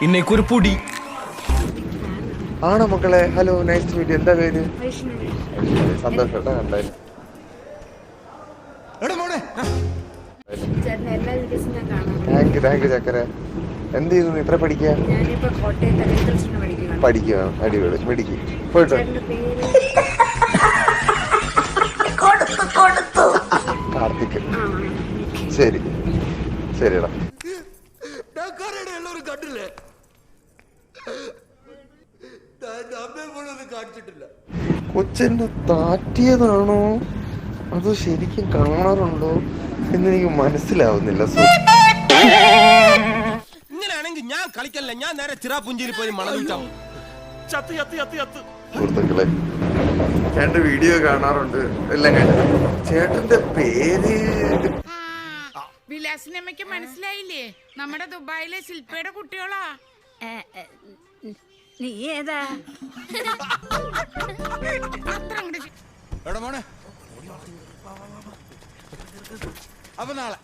இன்னைக்கு ஒரு பொடி ആണോ മക്കളെ? Hello, nice to meet. എന്താ പേര്? സന്തോഷം കേട്ടോ കണ്ടായിരുന്നു. താങ്ക് യു ചക്കര. എന്ത് ചെയ്യുന്നു? ഇത്ര പഠിക്കുക? പഠിക്കുക. അടിപൊളി. മെഡിക്ക് പോയിട്ടോ. കാർത്തിക്. ശരി ശരിടാ. കൊച്ചെന്നെ താറ്റിയതാണോ അതോ ശരിക്കും കാണാറുണ്ടോ എന്നെനിക്ക് മനസ്സിലാവുന്നില്ല. ഇങ്ങനെയാണെങ്കിൽ ഞാൻ കളിക്കല്ല, ഞാൻ നേരെ ചിറാപുഞ്ചിയിൽ പോയി മണലിട്ടാവും. സുഹൃത്തുക്കളെ, ചേട്ടന്റെ വീഡിയോ കാണാറുണ്ട്, എല്ലാം കണ്ടു. ചേട്ടന്റെ പേര് വിലാസിനമ്മയ്ക്ക് മനസ്സിലായില്ലേ? നമ്മുടെ ദുബായിലെ ശില്പയുടെ കുട്ടികളാ. നീ ഏതാ? മോനെ അപ്പൊ നാളെ